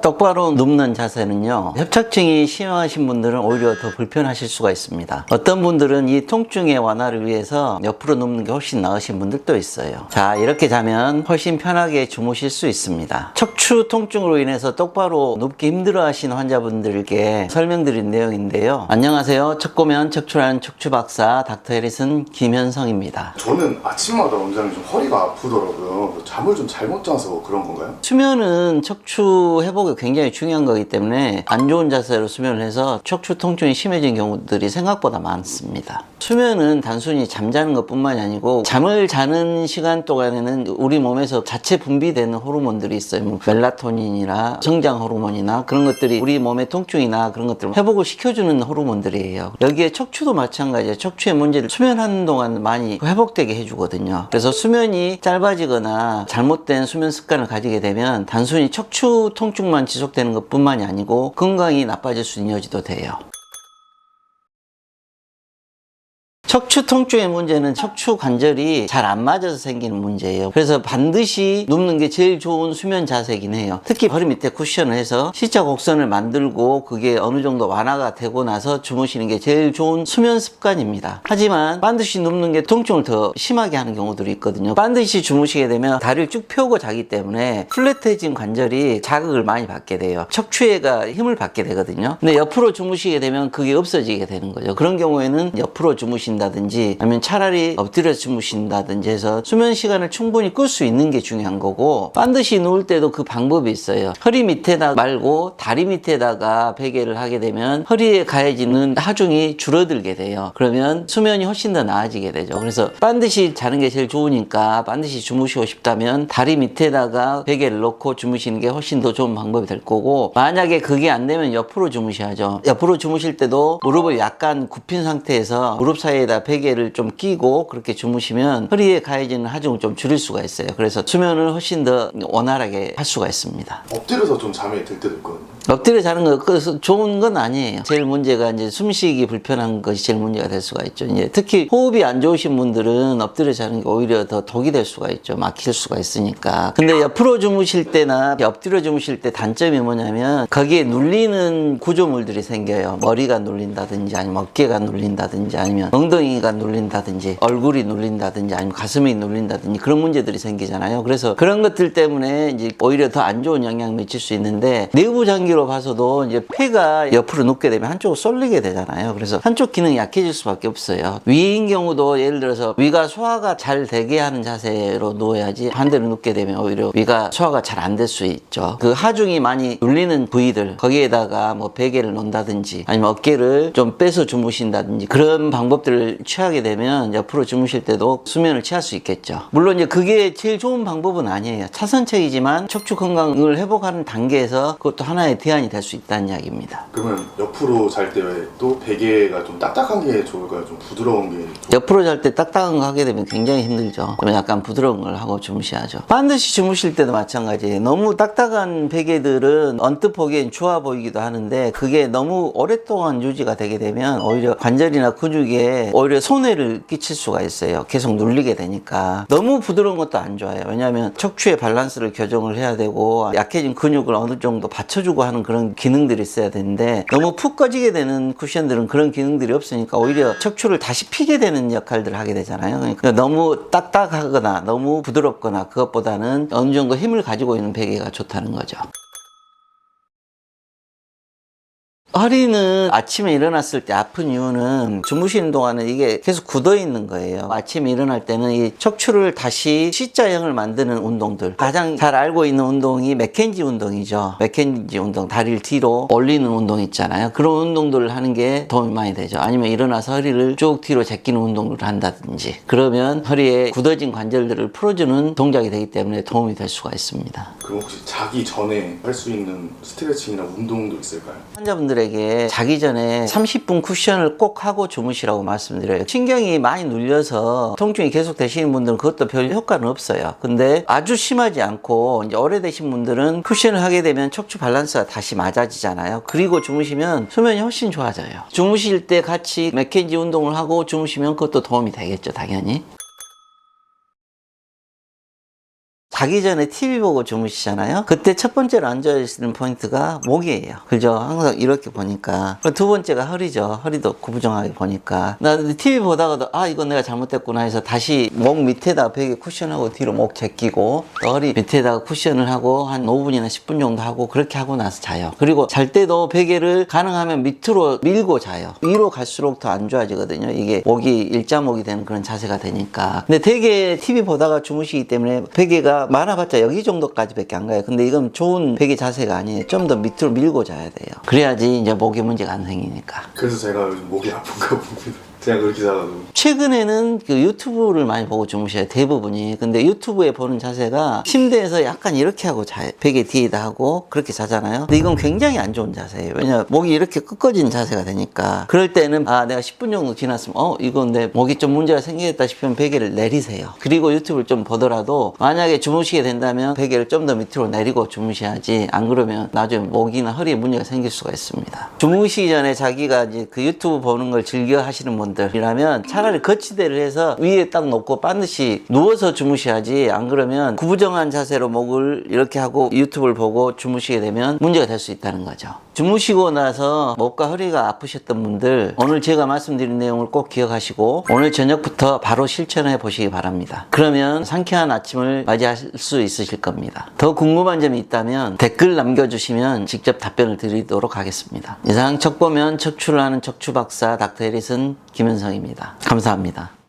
똑바로 눕는 자세는요, 협착증이 심하신 분들은 오히려 더 불편하실 수가 있습니다. 어떤 분들은 이 통증의 완화를 위해서 옆으로 눕는 게 훨씬 나으신 분들도 있어요. 자, 이렇게 자면 훨씬 편하게 주무실 수 있습니다. 척추 통증으로 인해서 똑바로 눕기 힘들어 하신 환자분들께 설명드린 내용인데요. 안녕하세요. 척고면 척추란 척추박사 닥터 해리슨 김현성입니다. 저는 아침마다 원장님 좀 허리가 아프더라고요. 잠을 좀 잘못 자서 그런 건가요? 수면은 척추 회복이 굉장히 중요한 거기 때문에 안 좋은 자세로 수면을 해서 척추 통증이 심해진 경우들이 생각보다 많습니다. 수면은 단순히 잠자는 것 뿐만이 아니고 잠을 자는 시간 동안에는 우리 몸에서 자체 분비되는 호르몬들이 있어요. 뭐 멜라토닌이나 성장 호르몬이나 그런 것들이 우리 몸의 통증이나 그런 것들을 회복을 시켜주는 호르몬들이에요. 여기에 척추도 마찬가지예요. 척추의 문제를 수면하는 동안 많이 회복되게 해주거든요. 그래서 수면이 짧아지거나 잘못된 수면 습관을 가지게 되면 단순히 척추 통증만 지속되는 것 뿐만이 아니고 건강이 나빠질 수 있는 여지도 돼요. 척추 통증의 문제는 척추 관절이 잘 안 맞아서 생기는 문제예요. 그래서 반드시 눕는 게 제일 좋은 수면 자세이긴 해요. 특히 허리 밑에 쿠션을 해서 C자 곡선을 만들고 그게 어느 정도 완화가 되고 나서 주무시는 게 제일 좋은 수면 습관입니다. 하지만 반드시 눕는 게 통증을 더 심하게 하는 경우들이 있거든요. 반드시 주무시게 되면 다리를 쭉 펴고 자기 때문에 플랫해진 관절이 자극을 많이 받게 돼요. 척추에가 힘을 받게 되거든요. 근데 옆으로 주무시게 되면 그게 없어지게 되는 거죠. 그런 경우에는 옆으로 주무신다든지 아니면 차라리 엎드려 주무신다든지 해서 수면 시간을 충분히 끌 수 있는 게 중요한 거고, 반드시 누울 때도 그 방법이 있어요. 허리 밑에다 말고 다리 밑에다가 베개를 하게 되면 허리에 가해지는 하중이 줄어들게 돼요. 그러면 수면이 훨씬 더 나아지게 되죠. 그래서 반드시 자는 게 제일 좋으니까 반드시 주무시고 싶다면 다리 밑에다가 베개를 놓고 주무시는 게 훨씬 더 좋은 방법이 될 거고, 만약에 그게 안 되면 옆으로 주무셔야죠. 옆으로 주무실 때도 무릎을 약간 굽힌 상태에서 무릎 사이에다 베개를 좀 끼고 그렇게 주무시면 허리에 가해지는 하중을 좀 줄일 수가 있어요. 그래서 수면을 훨씬 더 원활하게 할 수가 있습니다. 엎드려서 좀 잠이 들 때도 있거든요. 엎드려 자는 거 그래서 좋은 건 아니에요. 제일 문제가 이제 숨쉬기 불편한 것이 제일 문제가 될 수가 있죠. 이제 특히 호흡이 안 좋으신 분들은 엎드려 자는 게 오히려 더 독이 될 수가 있죠. 막힐 수가 있으니까. 근데 옆으로 주무실 때나 엎드려 주무실 때 단점이 뭐냐면 거기에 눌리는 구조물들이 생겨요. 머리가 눌린다든지 아니면 어깨가 눌린다든지 아니면 엉덩이가 눌린다든지 얼굴이 눌린다든지 아니면 가슴이 눌린다든지 그런 문제들이 생기잖아요. 그래서 그런 것들 때문에 이제 오히려 더 안 좋은 영향을 미칠 수 있는데, 내부 장기로 봐서도 이제 폐가 옆으로 눕게 되면 한쪽으로 쏠리게 되잖아요. 그래서 한쪽 기능이 약해질 수밖에 없어요. 위인 경우도 예를 들어서 위가 소화가 잘 되게 하는 자세로 누워야지 반대로 눕게 되면 오히려 위가 소화가 잘 안 될 수 있죠. 그 하중이 많이 눌리는 부위들 거기에다가 뭐 베개를 놓는다든지 아니면 어깨를 좀 빼서 주무신다든지 그런 방법들을 취하게 되면 옆으로 주무실 때도 수면을 취할 수 있겠죠. 물론 이제 그게 제일 좋은 방법은 아니에요. 차선책이지만 척추 건강을 회복하는 단계에서 그것도 하나의 대안이 될 수 있다는 이야기입니다. 그러면 옆으로 잘 때 왜 또 베개가 좀 딱딱한 게 좋을까요? 좀 부드러운 게 옆으로 잘 때 딱딱한 거 하게 되면 굉장히 힘들죠. 좀 약간 부드러운 걸 하고 주무셔야죠. 반드시 주무실 때도 마찬가지예요. 너무 딱딱한 베개들은 언뜻 보기엔 좋아 보이기도 하는데 그게 너무 오랫동안 유지가 되게 되면 오히려 관절이나 근육에 오히려 손해를 끼칠 수가 있어요. 계속 눌리게 되니까. 너무 부드러운 것도 안 좋아요. 왜냐하면 척추의 밸런스를 교정을 해야 되고 약해진 근육을 어느 정도 받쳐주고 하는 그런 기능들이 있어야 되는데, 너무 푹 꺼지게 되는 쿠션들은 그런 기능들이 없으니까 오히려 척추를 다시 피게 되는 역할들을 하게 되잖아요. 그러니까 너무 딱딱하거나 너무 부드럽거나 그것보다는 어느 정도 힘을 가지고 있는 베개가 좋다는 거죠. 허리는 아침에 일어났을 때 아픈 이유는 주무시는 동안은 이게 계속 굳어 있는 거예요. 아침에 일어날 때는 이 척추를 다시 C자형을 만드는 운동들, 가장 잘 알고 있는 운동이 맥켄지 운동이죠. 맥켄지 운동, 다리를 뒤로 올리는 운동 있잖아요. 그런 운동들을 하는 게 도움이 많이 되죠. 아니면 일어나서 허리를 쭉 뒤로 제끼는 운동을 한다든지, 그러면 허리에 굳어진 관절들을 풀어주는 동작이 되기 때문에 도움이 될 수가 있습니다. 그럼 혹시 자기 전에 할 수 있는 스트레칭이나 운동도 있을까요? 환자분들에게 자기 전에 30분 쿠션을 꼭 하고 주무시라고 말씀드려요. 신경이 많이 눌려서 통증이 계속 되시는 분들은 그것도 별 효과는 없어요. 근데 아주 심하지 않고 이제 오래되신 분들은 쿠션을 하게 되면 척추 밸런스가 다시 맞아지잖아요. 그리고 주무시면 수면이 훨씬 좋아져요. 주무실 때 같이 맥켄지 운동을 하고 주무시면 그것도 도움이 되겠죠, 당연히. 자기 전에 TV 보고 주무시잖아요. 그때 첫 번째로 안 좋아지는 포인트가 목이에요. 그죠? 항상 이렇게 보니까. 두 번째가 허리죠. 허리도 구부정하게 보니까. 나 TV 보다가도 아 이건 내가 잘못됐구나 해서 다시 목 밑에다 베개 쿠션하고 뒤로 목 제끼고 또 허리 밑에다가 쿠션을 하고 한 5분이나 10분 정도 하고 그렇게 하고 나서 자요. 그리고 잘 때도 베개를 가능하면 밑으로 밀고 자요. 위로 갈수록 더 안 좋아지거든요. 이게 목이 일자목이 되는 그런 자세가 되니까. 근데 되게 TV 보다가 주무시기 때문에 베개가 많아봤자 여기 정도까지 밖에 안 가요. 근데 이건 좋은 베개 자세가 아니에요. 좀 더 밑으로 밀고 자야 돼요. 그래야지 이제 목에 문제가 안 생기니까. 그래서 제가 요즘 목이 아픈가 봅니다. 그냥 그렇게 자가지고. 최근에는 그 유튜브를 많이 보고 주무셔요. 대부분이. 근데 유튜브에 보는 자세가 침대에서 약간 이렇게 하고 자요. 베개 뒤에다 하고 그렇게 자잖아요. 근데 이건 굉장히 안 좋은 자세예요. 왜냐면 목이 이렇게 꺾어진 자세가 되니까. 그럴 때는 아 내가 10분 정도 지났으면 이건 내 목이 좀 문제가 생기겠다 싶으면 베개를 내리세요. 그리고 유튜브를 좀 보더라도 만약에 주무시게 된다면 베개를 좀 더 밑으로 내리고 주무셔야지. 안 그러면 나중에 목이나 허리에 문제가 생길 수가 있습니다. 주무시기 전에 자기가 이제 그 유튜브 보는 걸 즐겨 하시는 분들이라면 차라리 거치대를 해서 위에 딱 놓고 반드시 누워서 주무셔야지. 안 그러면 구부정한 자세로 목을 이렇게 하고 유튜브를 보고 주무시게 되면 문제가 될 수 있다는 거죠. 주무시고 나서 목과 허리가 아프셨던 분들 오늘 제가 말씀드린 내용을 꼭 기억하시고 오늘 저녁부터 바로 실천해 보시기 바랍니다. 그러면 상쾌한 아침을 맞이할 수 있으실 겁니다. 더 궁금한 점이 있다면 댓글 남겨주시면 직접 답변을 드리도록 하겠습니다. 이상 척보면 척추를 하는 척추박사 닥터 해리슨 김현성입니다. 감사합니다.